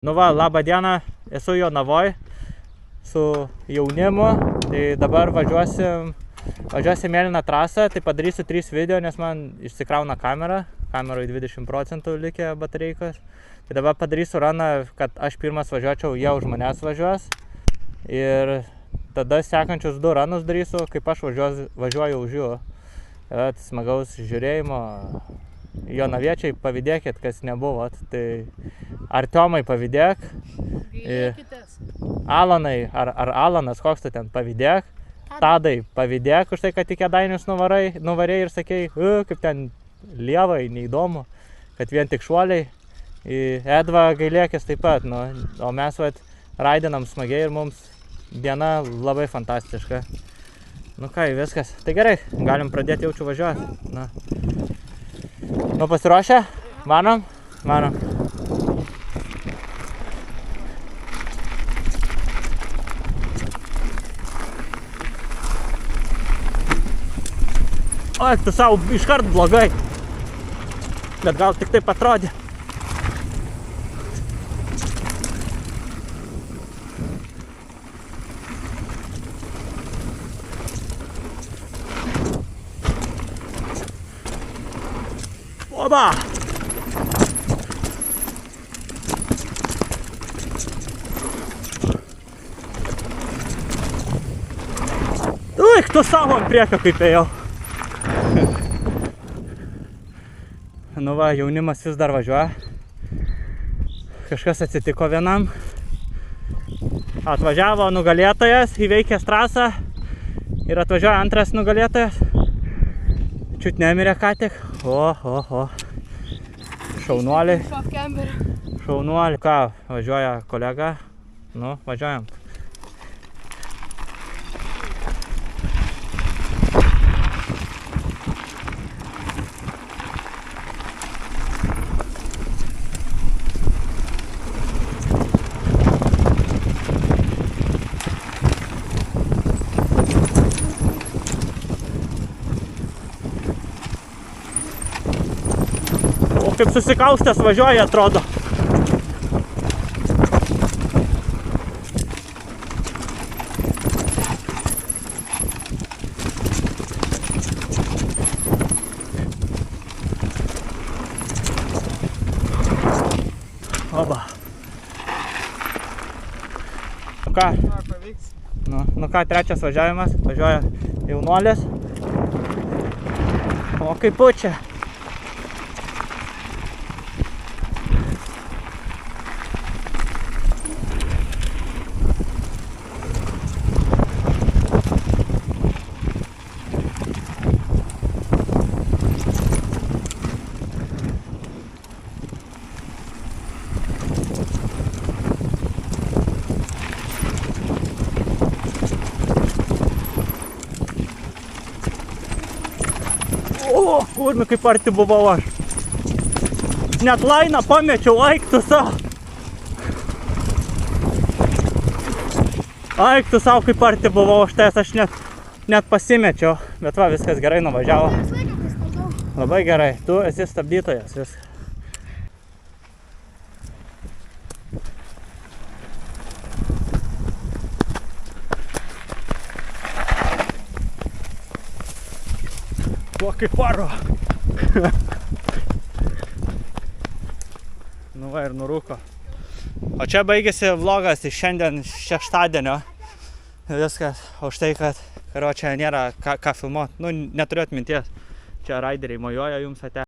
Nu va, labą dieną, esu Jonavoj su jaunimu, tai dabar važiuosim mėlyną trasą, tai padarysiu 3 video, nes man išsikrauna kameroj 20% likę batareikos. Tai dabar padarysiu raną, kad aš pirmas važiuočiau, jie už manęs važiuos. Ir tada sekančius 2 ranus darysiu, kaip aš važiuoju už jų. Tai smagaus žiūrėjimo. Jonaviečiai, pavydėkit, kas nebuvot. Tai Artiomai pavydėk. Alanai, ar Alanas, koks tu ten, pavydėk. Tadai, pavydėk už tai, kad į Kėdainius nuvarėjai ir sakei, kaip ten lievai, neįdomu, kad vien tik šuoliai. Edva gailėkis taip pat, o mes raidinam smagiai ir mums diena labai fantastiška. Nu ką, viskas. Tai gerai, galim pradėti jaučiu važiuoti. Nu pasiruošę? Varom? Varom. O, tu savo iškart blogai. Bet gal tik taip atrodė. Oba! Uik, tu savo ant priekio kaip ėjau. Nu va, jaunimas vis dar važiuoja. Kažkas atsitiko vienam. Atvažiavo nugalėtojas, įveikęs trasą. Ir atvažiuoja antras nugalėtojas. Čiut nemirė ką tik. O. Šaunuoliai. Šaunuoliai. Ką, važiuoja kolega? Nu, važiuojam. Kaip susikaustęs važiuoja, atrodo. Oba. Nu ką, trečias važiavimas, važiuoja jaunuolis. O kaip pučia. O, kurmi, kaip arti buvau aš. Net lainą pamečiau, eik tu savo. Eik tu savo, kaip arti buvau aš, tai aš net pasimečiau. Bet va, viskas gerai, nuvažiavo. Labai gerai, tu esi stabdytojas, viskas. O, kaip varo. Nu va ir nurūko. O čia baigėsi vlogas iš šiandien šeštadienio. Viskas. O štai, kad čia nėra ką filmuoti. Nu, neturėjot minties. Čia raideriai mojuoja jums ate.